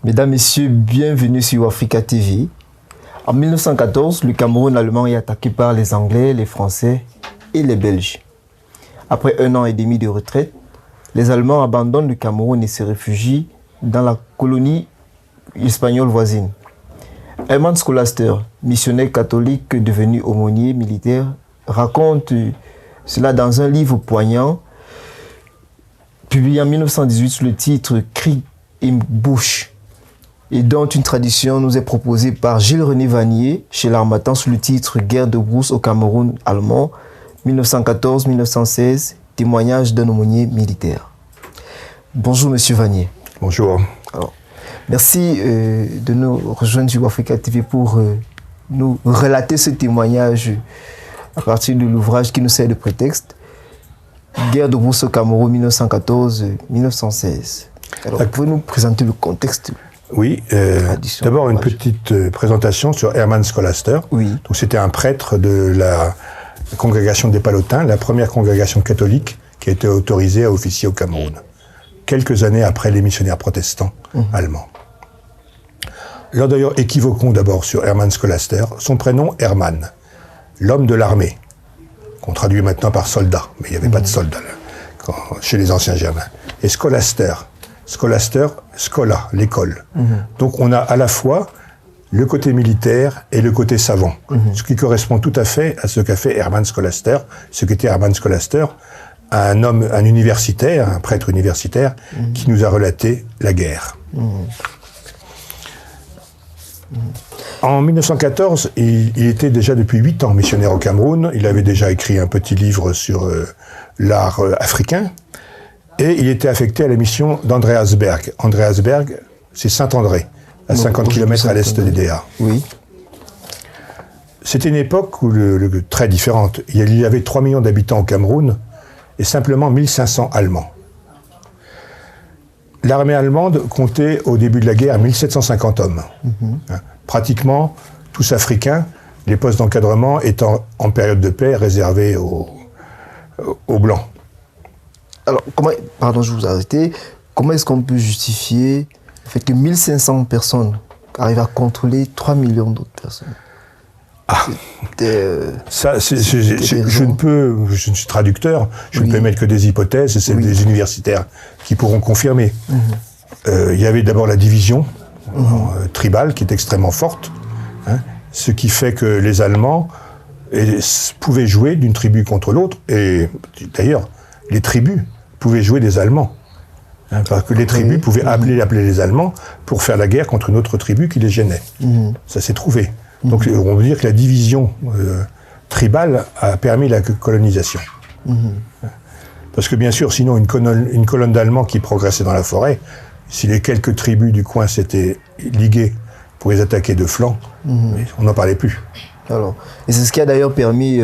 Mesdames, Messieurs, bienvenue sur Africa TV. En 1914, le Cameroun allemand est attaqué par les Anglais, les Français et les Belges. Après 1 an et demi de retraite, les Allemands abandonnent le Cameroun et se réfugient dans la colonie espagnole voisine. Hermann Scolaster, missionnaire catholique devenu aumônier militaire, raconte cela dans un livre poignant, publié en 1918 sous le titre « Krieg im Busch », et dont une tradition nous est proposée par Gilles-René Vanier chez l'Harmattan sous le titre « Guerre de brousse au Cameroun allemand, 1914-1916, témoignage d'un aumônier militaire ». Bonjour Monsieur Vanier. Bonjour. Alors, merci de nous rejoindre sur Africa TV pour nous relater ce témoignage à partir de l'ouvrage qui nous sert de prétexte. Guerre de brousse au Cameroun 1914-1916. Alors, pouvez-nous présenter le contexte? Oui, d'abord une petite présentation sur Hermann Scolaster. Oui. Donc, c'était un prêtre de la congrégation des Palotins, la première congrégation catholique qui a été autorisée à officier au Cameroun, quelques années après les missionnaires protestants allemands. Alors d'ailleurs, équivoquons d'abord sur Hermann Scolaster, son prénom Hermann, l'homme de l'armée, qu'on traduit maintenant par soldat, mais il n'y avait pas de soldat là, chez les anciens germains. Et Scolaster, scola, l'école. Donc on a à la fois le côté militaire et le côté savant, ce qui correspond tout à fait à ce qu'a fait Hermann Scolaster, ce qu'était Hermann Scolaster, un homme, un universitaire, un prêtre universitaire, qui nous a relaté la guerre. En 1914, il était déjà depuis 8 ans missionnaire au Cameroun. Il avait déjà écrit un petit livre sur l'art africain. Et il était affecté à la mission d'Andreasberg. Andreasberg, c'est Saint-André, à 50 km à l'est des DA. Oui. C'était une époque très différente. Il y avait 3 millions d'habitants au Cameroun et simplement 1500 Allemands. L'armée allemande comptait au début de la guerre 1750 hommes. Pratiquement tous africains, les postes d'encadrement étant en période de paix réservés aux Blancs. Alors, pardon, je vous ai arrêté. Comment est-ce qu'on peut justifier le fait que 1500 personnes arrivent à contrôler 3 millions d'autres personnes? Ça, je suis traducteur, je ne peux émettre que des hypothèses, et c'est des universitaires qui pourront confirmer. Il y avait d'abord la division tribale qui est extrêmement forte, ce qui fait que les Allemands pouvaient jouer d'une tribu contre l'autre, et d'ailleurs, les tribus pouvaient jouer des Allemands. Parce que les tribus pouvaient appeler les Allemands pour faire la guerre contre une autre tribu qui les gênait. Ça s'est trouvé. Donc on veut dire que la division tribale a permis la colonisation. Parce que bien sûr, sinon une colonne d'Allemands qui progressait dans la forêt, si les quelques tribus du coin s'étaient liguées pour les attaquer de flanc, on n'en parlait plus. Alors, et c'est ce qui a d'ailleurs permis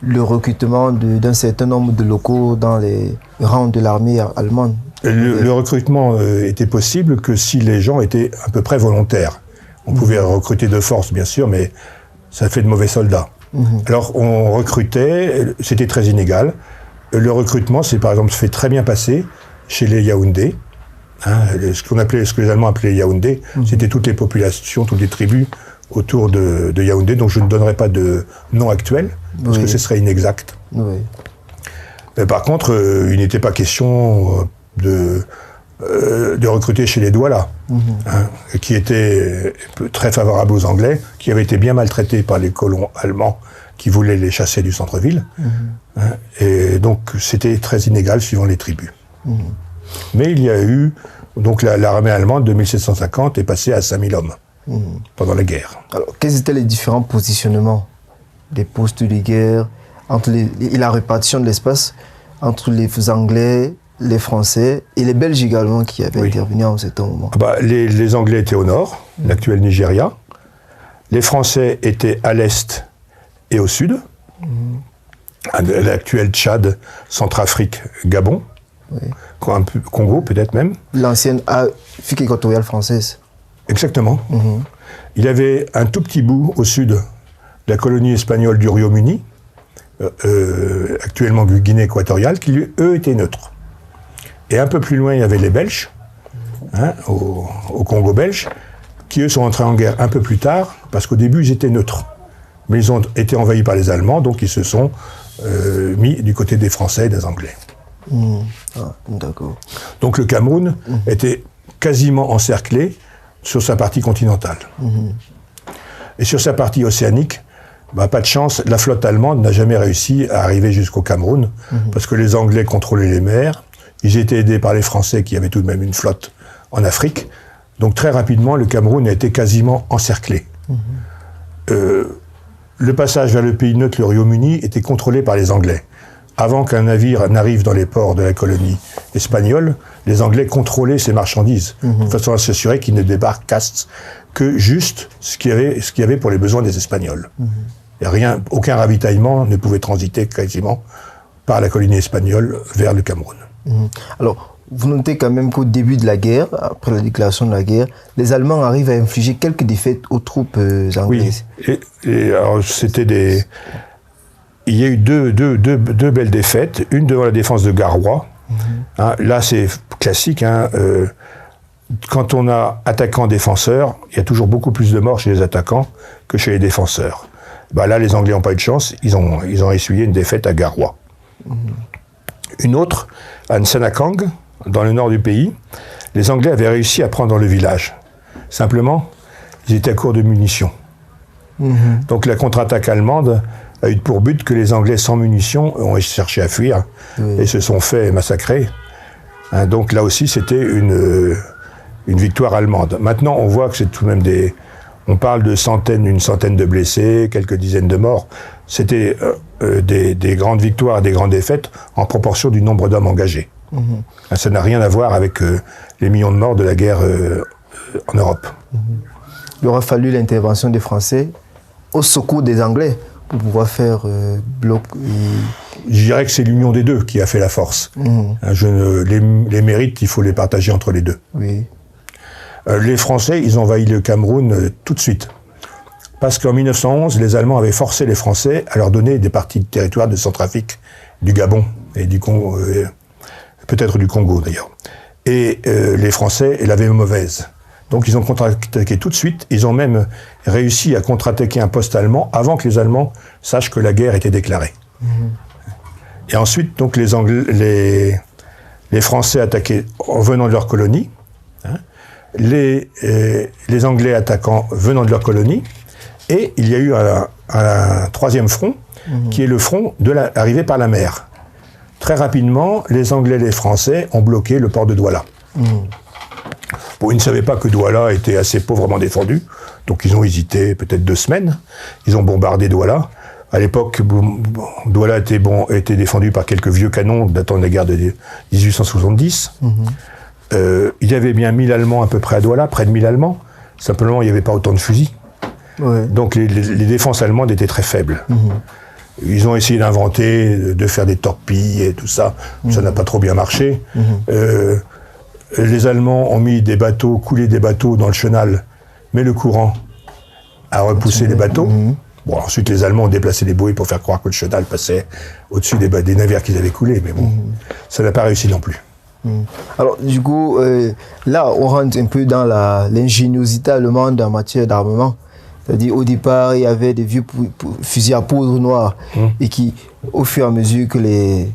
le recrutement d'un certain nombre de locaux dans les rangs de l'armée allemande. Le recrutement était possible que si les gens étaient à peu près volontaires. On pouvait recruter de force, bien sûr, mais ça fait de mauvais soldats. Alors, on recrutait, c'était très inégal. Le recrutement, c'est par exemple fait très bien passer chez les Yaoundés. Ce que les Allemands appelaient Yaoundé, c'était toutes les populations, toutes les tribus autour de Yaoundé, donc je ne donnerai pas de nom actuel, parce que ce serait inexact. Par contre, il n'était pas question de recruter chez les Douala, qui étaient très favorables aux Anglais, qui avaient été bien maltraités par les colons allemands qui voulaient les chasser du centre-ville. Et donc c'était très inégal suivant les tribus. Mais il y a eu, donc l'armée allemande de 1750 est passée à 5000 hommes pendant la guerre. Alors, quels étaient les différents positionnements des postes de guerre et la répartition de l'espace entre les Anglais, les Français et les Belges également qui avaient intervenu en certain moment? Les Anglais étaient au nord, l'actuel Nigeria. Les Français étaient à l'est et au sud, l'actuel Tchad, Centrafrique, Gabon, Congo peut-être même. L'ancienne Afrique équatoriale française. Exactement. Il y avait un tout petit bout au sud de la colonie espagnole du Royaume-Uni, actuellement Guinée équatoriale, qui eux étaient neutres. Et un peu plus loin, il y avait les Belges, au Congo belge, qui eux sont entrés en guerre un peu plus tard, parce qu'au début ils étaient neutres. Mais ils ont été envahis par les Allemands, donc ils se sont mis du côté des Français et des Anglais. Ah, d'accord. Donc le Cameroun était quasiment encerclé sur sa partie continentale. Et sur sa partie océanique, pas de chance, la flotte allemande n'a jamais réussi à arriver jusqu'au Cameroun, parce que les Anglais contrôlaient les mers, ils étaient aidés par les Français qui avaient tout de même une flotte en Afrique, donc très rapidement le Cameroun a été quasiment encerclé. Le passage vers le pays neutre, le Royaume-Uni, était contrôlé par les Anglais. Avant qu'un navire n'arrive dans les ports de la colonie espagnole, les Anglais contrôlaient ces marchandises, de façon à s'assurer qu'ils ne débarquassent que juste ce qu'il y avait pour les besoins des Espagnols. Et aucun ravitaillement ne pouvait transiter quasiment par la colonie espagnole vers le Cameroun. Alors, vous notez quand même qu'au début de la guerre, après la déclaration de la guerre, les Allemands arrivent à infliger quelques défaites aux troupes anglaises. Oui, et alors c'était il y a eu deux belles défaites, une devant la défense de Garoua. Là, c'est classique. Quand on a attaquant-défenseur, il y a toujours beaucoup plus de morts chez les attaquants que chez les défenseurs. Là, les Anglais n'ont pas eu de chance. Ils ont essuyé une défaite à Garoua. Une autre, à Nsanakang, dans le nord du pays, les Anglais avaient réussi à prendre le village. Simplement, ils étaient à court de munitions. Donc la contre-attaque allemande a eu pour but que les Anglais sans munitions ont cherché à fuir et se sont fait massacrer. Donc là aussi, c'était une victoire allemande. Maintenant, on voit que c'est tout de même on parle de une centaine de blessés, quelques dizaines de morts. C'était des grandes victoires et des grandes défaites en proportion du nombre d'hommes engagés. Ça n'a rien à voir avec les millions de morts de la guerre en Europe. Il aura fallu l'intervention des Français au secours des Anglais pour pouvoir faire bloc. Je dirais que c'est l'union des deux qui a fait la force. Les mérites, il faut les partager entre les deux. Oui. Les Français, ils ont envahi le Cameroun tout de suite. Parce qu'en 1911, les Allemands avaient forcé les Français à leur donner des parties de territoire de Centrafrique, du Gabon et du Congo, peut-être du Congo d'ailleurs. Et les Français l'avaient mauvaise. Donc ils ont contre-attaqué tout de suite. Ils ont même réussi à contre-attaquer un poste allemand avant que les Allemands sachent que la guerre était déclarée. Et ensuite, donc les Français attaquaient en venant de leur colonie. Les Anglais attaquant venant de leur colonie. Et il y a eu un troisième front, qui est le front de l'arrivée par la mer. Très rapidement, les Anglais et les Français ont bloqué le port de Douala. Bon, ils ne savaient pas que Douala était assez pauvrement défendu, donc ils ont hésité peut-être 2 semaines. Ils ont bombardé Douala. À l'époque, Douala était défendu par quelques vieux canons datant de la guerre de 1870. Il y avait bien 1000 Allemands à peu près à Douala, près de 1000 Allemands. Simplement, il n'y avait pas autant de fusils. Donc les défenses allemandes étaient très faibles. Ils ont essayé d'inventer, de faire des torpilles et tout ça. Ça n'a pas trop bien marché. Les Allemands ont mis coulé des bateaux dans le chenal, mais le courant a repoussé les bateaux. Bon, ensuite, les Allemands ont déplacé les bouées pour faire croire que le chenal passait au-dessus des navires qu'ils avaient coulés, mais bon, ça n'a pas réussi non plus. Alors, du coup, là, on rentre un peu dans l'ingéniosité allemande en matière d'armement. C'est-à-dire, au départ, il y avait des vieux fusils à poudre noire et qui, au fur et à mesure que les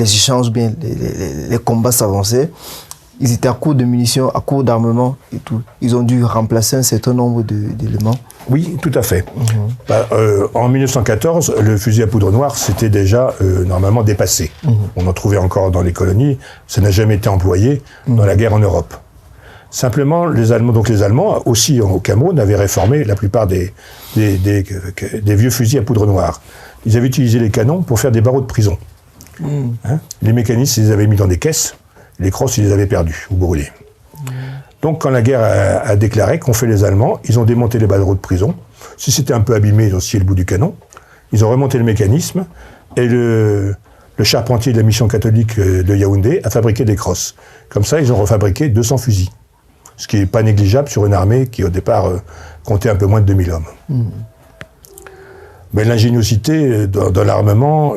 échanges, les combats s'avançaient, ils étaient à court de munitions, à court d'armement et tout. Ils ont dû remplacer un certain nombre d'éléments. Oui, tout à fait. En 1914, le fusil à poudre noire, c'était déjà normalement dépassé. On en trouvait encore dans les colonies. Ça n'a jamais été employé dans la guerre en Europe. Simplement, les Allemands, aussi au Cameroun, avaient réformé la plupart des vieux fusils à poudre noire. Ils avaient utilisé les canons pour faire des barreaux de prison. Les mécanismes, ils les avaient mis dans des caisses. Les crosses, ils les avaient perdus ou brûlés. Donc, quand la guerre a déclaré, qu'ont fait les Allemands, ils ont démonté les barreaux de prison. Si c'était un peu abîmé, ils ont scié le bout du canon. Ils ont remonté le mécanisme. Et le charpentier de la mission catholique de Yaoundé a fabriqué des crosses. Comme ça, ils ont refabriqué 200 fusils. Ce qui n'est pas négligeable sur une armée qui, au départ, comptait un peu moins de 2000 hommes. Mais l'ingéniosité dans l'armement,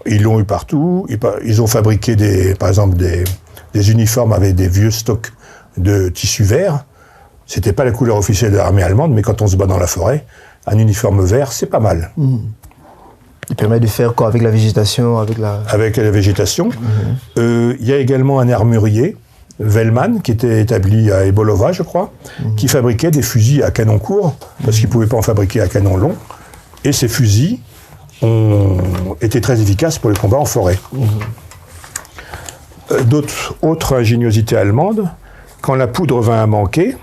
ils l'ont eu partout. Ils ont fabriqué, par exemple, des uniformes avec des vieux stocks de tissu vert. C'était pas la couleur officielle de l'armée allemande, mais quand on se bat dans la forêt, un uniforme vert, c'est pas mal. Il permet de faire quoi avec la végétation, avec la végétation. Il y a également un armurier, Vellman, qui était établi à Ebolova, je crois, qui fabriquait des fusils à canon court, parce qu'il ne pouvait pas en fabriquer à canon long. Et ces fusils ont été très efficaces pour les combats en forêt. Autre ingéniosité allemande, quand la poudre vint à manquer,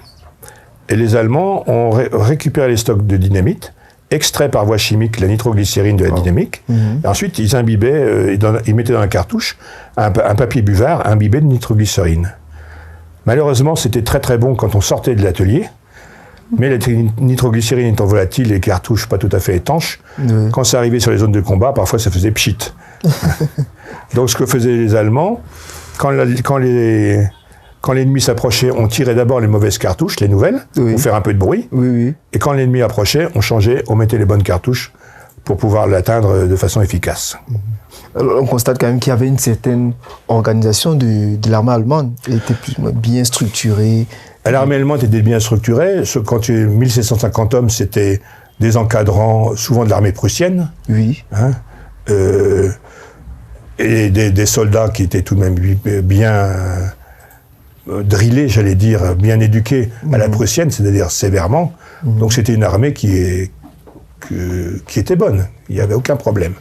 et les Allemands ont récupéré les stocks de dynamite, extrait par voie chimique la nitroglycérine de la dynamique, et ensuite ils imbibaient, ils mettaient dans la cartouche un papier buvard imbibé de nitroglycérine. Malheureusement, c'était très très bon quand on sortait de l'atelier, mais la nitroglycérine étant volatile et les cartouches pas tout à fait étanches, quand ça arrivait sur les zones de combat, parfois ça faisait pchit. Donc ce que faisaient les Allemands, quand l'ennemi s'approchait, on tirait d'abord les mauvaises cartouches, les nouvelles, pour faire un peu de bruit. Et quand l'ennemi approchait, on changeait, on mettait les bonnes cartouches pour pouvoir l'atteindre de façon efficace. Alors, on constate quand même qu'il y avait une certaine organisation de l'armée allemande. Elle était plus bien structurée. L'armée allemande était bien structurée. Quand tu es 1750 hommes, c'était des encadrants, souvent de l'armée prussienne. Et des soldats qui étaient tout de même bien drillés, j'allais dire, bien éduqués à la prussienne, c'est-à-dire sévèrement. Donc c'était une armée qui était bonne, il n'y avait aucun problème.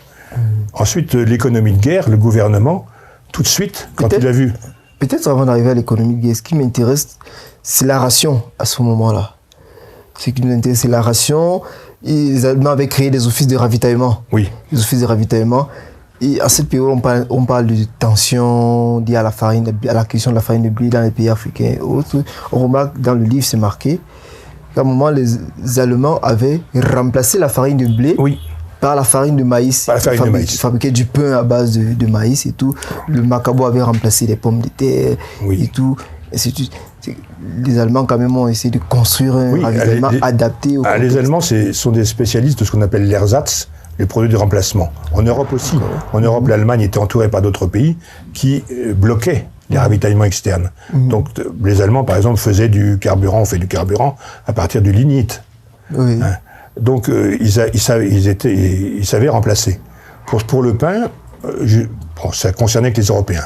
Ensuite, l'économie de guerre, le gouvernement, tout de suite, quand il a vu... Peut-être avant d'arriver à l'économie de guerre, ce qui m'intéresse, c'est la ration à ce moment-là. Ce qui nous intéresse, c'est la ration. Les Allemands avaient créé des offices de ravitaillement. Oui. Les offices de ravitaillement. Et à cette période, on parle de tensions liées à la farine, à la question de la farine de blé dans les pays africains et autres. On remarque dans le livre, c'est marqué qu'à un moment, les Allemands avaient remplacé la farine de blé par la farine de maïs. Par la farine de maïs. Ils fabriquaient du pain à base de maïs et tout. Le macabo avait remplacé les pommes de terre et tout. Les Allemands, quand même, ont essayé de construire un ravitaillement adapté au contexte. Les Allemands sont des spécialistes de ce qu'on appelle l'ersatz, les produits de remplacement. En Europe aussi. En Europe, l'Allemagne était entourée par d'autres pays qui bloquaient les ravitaillements externes. Donc, les Allemands, par exemple, faisaient du carburant, on fait du carburant à partir du lignite. Donc, ils savaient remplacer. Pour le pain, ça concernait que les Européens.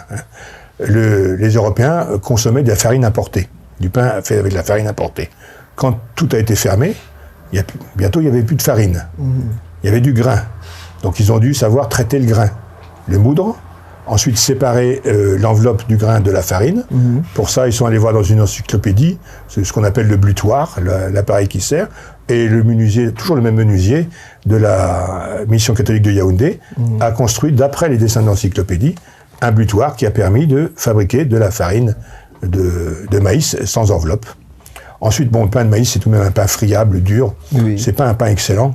Les Européens consommaient de la farine importée, du pain fait avec de la farine importée. Quand tout a été fermé, bientôt il n'y avait plus de farine. Il y avait du grain. Donc ils ont dû savoir traiter le grain, le moudre, ensuite séparer l'enveloppe du grain de la farine. Pour ça, ils sont allés voir dans une encyclopédie, c'est ce qu'on appelle le blutoir, l'appareil qui sert, et le menuisier, toujours le même menuisier de la mission catholique de Yaoundé, a construit, d'après les dessins de l'encyclopédie, un blutoir qui a permis de fabriquer de la farine de maïs sans enveloppe. Ensuite, le pain de maïs, c'est tout de même un pain friable, dur. C'est pas un pain excellent.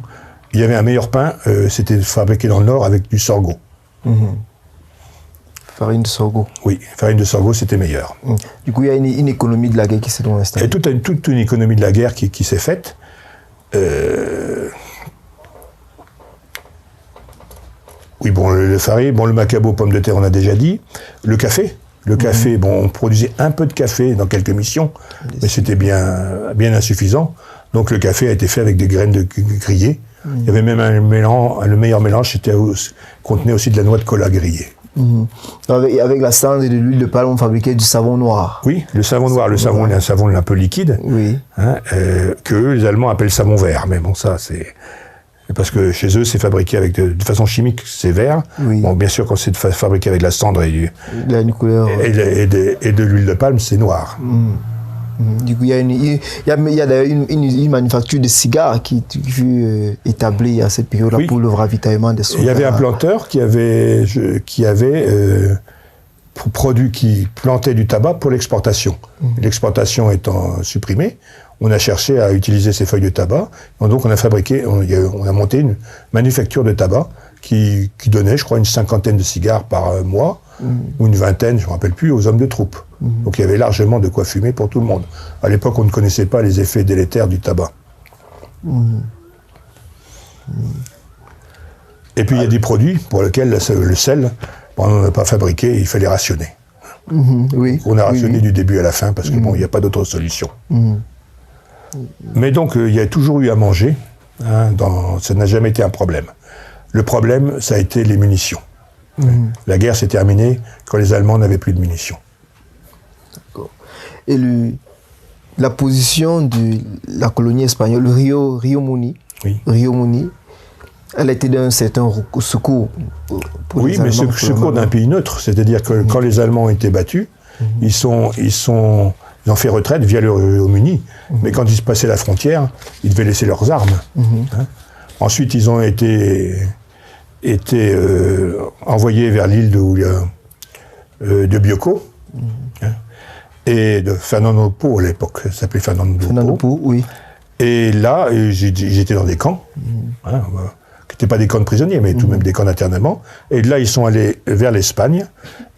Il y avait un meilleur pain, c'était fabriqué dans le Nord avec du sorgho. Farine de sorgho. Oui, farine de sorgho, c'était meilleur. Du coup, il y a une économie de la guerre qui s'est installée. Et toute une économie de la guerre qui s'est faite. Oui, le farine, le macabo, pommes de terre, on a déjà dit. Le café, on produisait un peu de café dans quelques missions, mais c'était bien insuffisant. Donc le café a été fait avec des graines de grillées. Il y avait même le meilleur mélange, contenait aussi de la noix de cola grillée. Avec la cendre et de l'huile de palme, on fabriquait du savon noir. Oui, le savon noir. Le savon est un savon un peu liquide, que les Allemands appellent savon vert. Mais bon, ça, c'est... Parce que chez eux, c'est fabriqué avec de façon chimique, c'est vert. Bon, bien sûr, quand c'est fabriqué avec la cendre et de l'huile de palme, c'est noir. Du coup, il y a d'ailleurs une manufacture de cigares qui fut établie à cette période-là pour le ravitaillement des soldats. Il y avait un planteur qui plantait du tabac pour l'exportation. L'exportation étant supprimée, on a cherché à utiliser ces feuilles de tabac. Donc on a monté une manufacture de tabac qui donnait, je crois, une 50aine de cigares par mois, ou une vingtaine, je ne me rappelle plus, aux hommes de troupe. Donc il y avait largement de quoi fumer pour tout le monde. À l'époque, on ne connaissait pas les effets délétères du tabac. Et puis il y a des produits pour lesquels le sel, on n'en a pas fabriqué, il fallait rationner. Oui. On a rationné du début à la fin parce que bon, il n'y a pas d'autre solution. Mais donc, il y a toujours eu à manger. Ça n'a jamais été un problème. Le problème, ça a été les munitions. La guerre s'est terminée quand les Allemands n'avaient plus de munitions. D'accord. Et la position de la colonie espagnole, Rio Muni, elle a été d'un certain secours pour les Allemands. Oui, mais secours d'un pays neutre. C'est-à-dire que quand les Allemands ont été battus, ils ont fait retraite via le Royaume-Uni. Mais quand ils se passaient la frontière, ils devaient laisser leurs armes. Ensuite, ils ont été envoyés vers l'île de Bioko. Et de Fernando Po à l'époque, ça s'appelait Fernando Po. Oui. Et là, j'étais dans des camps, qui n'étaient pas des camps de prisonniers, mais tout de même des camps d'internement. Et de là, ils sont allés vers l'Espagne.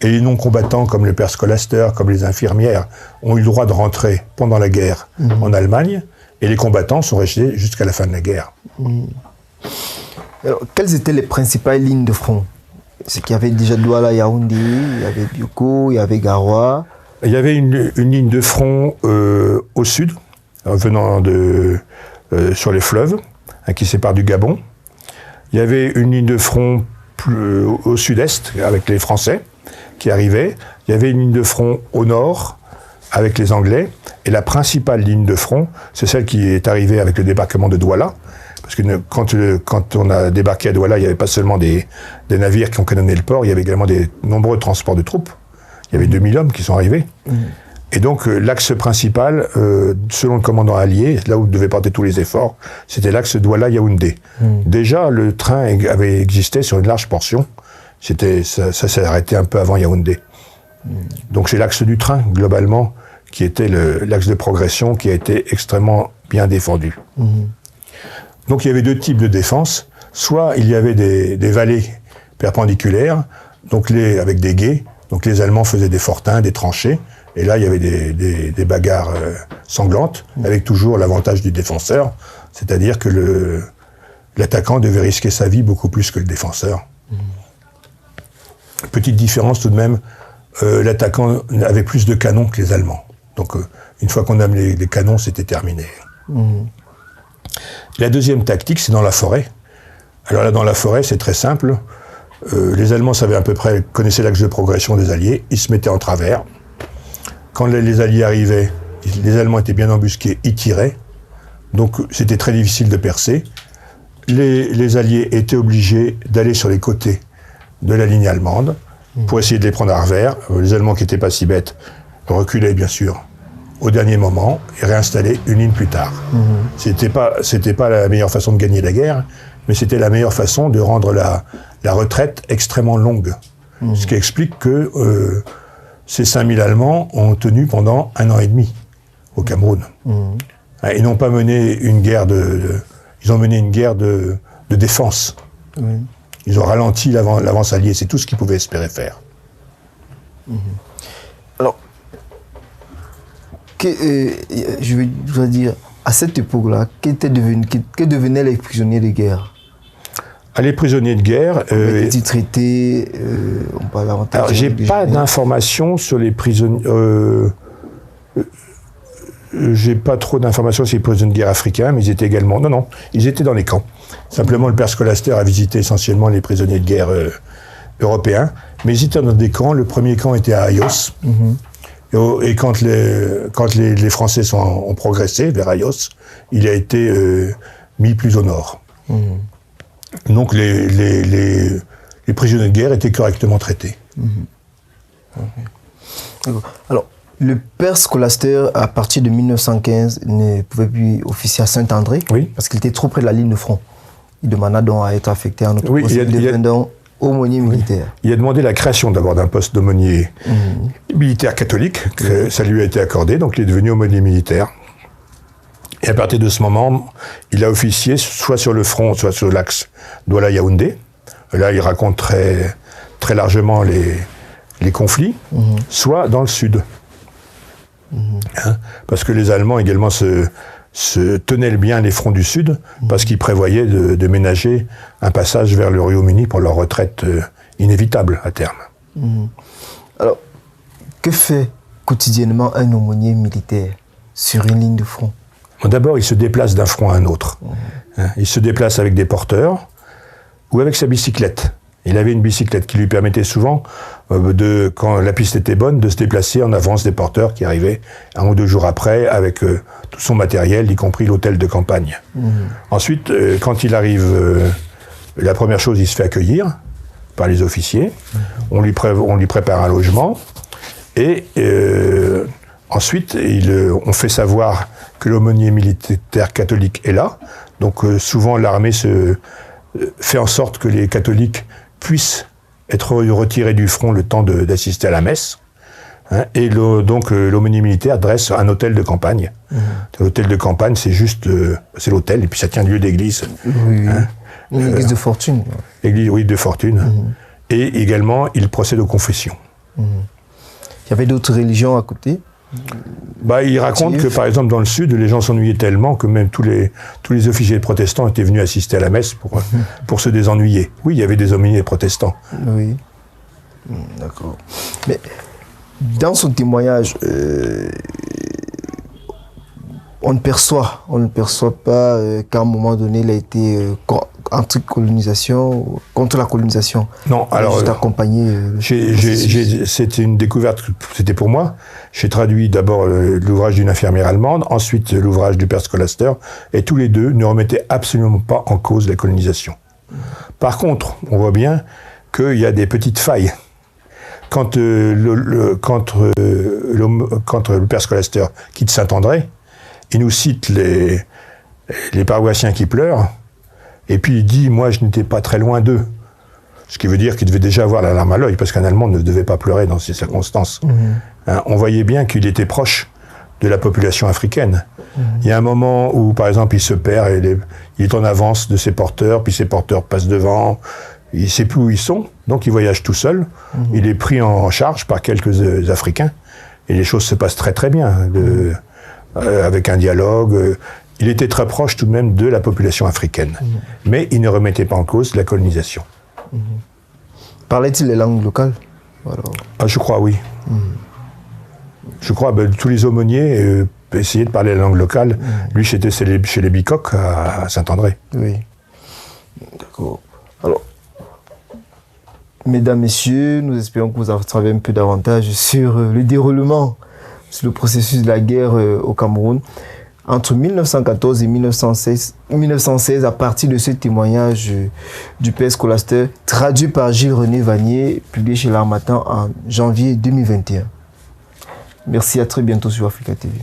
Et les non-combattants, comme le père Scolaster, comme les infirmières, ont eu le droit de rentrer pendant la guerre en Allemagne. Et les combattants sont restés jusqu'à la fin de la guerre. Alors, quelles étaient les principales lignes de front? C'est qu'il y avait déjà Douala, Yaoundé, il y avait Bioko, il y avait Garoua. Il y avait une ligne de front au sud, venant sur les fleuves, qui sépare du Gabon. Il y avait une ligne de front au sud-est, avec les Français, qui arrivaient. Il y avait une ligne de front au nord, avec les Anglais. Et la principale ligne de front, c'est celle qui est arrivée avec le débarquement de Douala. Parce que quand on a débarqué à Douala, il n'y avait pas seulement des navires qui ont canonné le port, il y avait également des nombreux transports de troupes. Il y avait 2000 hommes qui sont arrivés. Et donc, l'axe principal, selon le commandant allié, là où devaient porter tous les efforts, c'était l'axe Douala-Yaoundé. Déjà, le train avait existé sur une large portion. Ça s'est arrêté un peu avant Yaoundé. Donc, c'est l'axe du train, globalement, qui était l'axe de progression qui a été extrêmement bien défendu. Donc, il y avait deux types de défense. Soit il y avait des vallées perpendiculaires, donc avec des gués. Donc les Allemands faisaient des fortins, des tranchées, et là il y avait des bagarres sanglantes, avec toujours l'avantage du défenseur, c'est-à-dire que l'attaquant devait risquer sa vie beaucoup plus que le défenseur. Petite différence tout de même, l'attaquant avait plus de canons que les Allemands. Donc une fois qu'on a les canons, c'était terminé. La deuxième tactique, c'est dans la forêt. Alors là, dans la forêt, c'est très simple. Les Allemands connaissaient l'axe de progression des Alliés, ils se mettaient en travers. Quand les Alliés arrivaient, les Allemands étaient bien embusqués, ils tiraient. Donc c'était très difficile de percer. Les Alliés étaient obligés d'aller sur les côtés de la ligne allemande pour essayer de les prendre à revers. Les Allemands qui n'étaient pas si bêtes reculaient bien sûr au dernier moment et réinstallaient une ligne plus tard. C'était pas la meilleure façon de gagner la guerre, mais c'était la meilleure façon de rendre la retraite extrêmement longue. Ce qui explique que ces 5000 Allemands ont tenu pendant 1 an et demi au Cameroun. Ils n'ont pas mené une guerre ils ont mené une guerre de défense. Ils ont ralenti l'avance alliée, c'est tout ce qu'ils pouvaient espérer faire. Alors, je voudrais dire, à cette époque-là, que devenaient les prisonniers de guerre? Les prisonniers de guerre... les traités, on parle davantage... Alors, j'ai pas d'informations sur les prisonniers... j'ai pas trop d'informations sur les prisonniers de guerre africains, mais ils étaient également... Non, ils étaient dans les camps. Simplement, le père Scolaster a visité essentiellement les prisonniers de guerre européens, mais ils étaient dans des camps. Le premier camp était à Ayos. Et quand les Français ont progressé vers Ayos, il a été mis plus au nord. Donc les prisonniers de guerre étaient correctement traités. Alors, le père Scolaster, à partir de 1915, ne pouvait plus officier à Saint-André, parce qu'il était trop près de la ligne de front. Il demanda donc à être affecté à un autre poste, il devint donc aumônier militaire. Il a demandé la création d'abord d'un poste d'aumônier militaire catholique, ça lui a été accordé, donc il est devenu aumônier militaire. Et à partir de ce moment, il a officié soit sur le front, soit sur l'axe Douala-Yaoundé. Là, il raconte très, très largement les conflits, soit dans le sud. Parce que les Allemands également se tenaient bien les fronts du sud, parce qu'ils prévoyaient de ménager un passage vers le Royaume-Uni pour leur retraite inévitable à terme. Alors, Que fait quotidiennement un aumônier militaire sur une ligne de front? D'abord, il se déplace d'un front à un autre. Il se déplace avec des porteurs ou avec sa bicyclette. Il avait une bicyclette qui lui permettait souvent, quand la piste était bonne, de se déplacer en avance des porteurs qui arrivaient 1 ou 2 jours après avec tout son matériel, y compris l'hôtel de campagne. Ensuite, quand il arrive, la première chose, il se fait accueillir par les officiers. On lui prépare un logement. Et ensuite, on fait savoir que l'aumônier militaire catholique est là. Donc souvent, l'armée fait en sorte que les catholiques puissent être retirés du front le temps d'assister à la messe. Et donc l'aumônier militaire dresse un hôtel de campagne. L'hôtel de campagne, c'est juste, c'est l'hôtel, et puis ça tient lieu d'église. Oui. Une église de fortune. Église, oui, de fortune. Et également, il procède aux confessions. Il y avait d'autres religions à côté? Il raconte que, par exemple, dans le Sud, les gens s'ennuyaient tellement que même tous les officiers protestants étaient venus assister à la messe pour se désennuyer. Oui, il y avait des aumôniers protestants. Oui. D'accord. Mais dans son témoignage, on ne perçoit pas qu'à un moment donné, il a été contre la colonisation. Non, alors juste accompagné. C'était une découverte, c'était pour moi. J'ai traduit d'abord l'ouvrage d'une infirmière allemande, ensuite l'ouvrage du père Scolaster, et tous les deux ne remettaient absolument pas en cause la colonisation. Par contre, on voit bien qu'il y a des petites failles. Quand le père Scolaster quitte Saint-André, il nous cite les paroissiens qui pleurent, et puis il dit « moi je n'étais pas très loin d'eux ». Ce qui veut dire qu'il devait déjà avoir la larme à l'œil, parce qu'un Allemand ne devait pas pleurer dans ces circonstances. On voyait bien qu'il était proche de la population africaine. Il y a un moment où, par exemple, il se perd, et il est en avance de ses porteurs, puis ses porteurs passent devant, il ne sait plus où ils sont, donc il voyage tout seul. Il est pris en charge par quelques Africains, et les choses se passent très très bien, avec un dialogue. Il était très proche tout de même de la population africaine, mais il ne remettait pas en cause la colonisation. Parlait-il les langues locales? Je crois, oui. Je crois que tous les aumôniers essayaient de parler la langue locale. Lui, c'était chez les Bicoques à Saint-André. Oui. D'accord. Alors, mesdames, messieurs, nous espérons que vous en savez un peu davantage sur le déroulement, sur le processus de la guerre au Cameroun. Entre 1914 et 1916, à partir de ce témoignage du père Scolaster, traduit par Gilles-René Vanier, publié chez l'Harmattan en janvier 2021. Merci, à très bientôt sur Africa TV.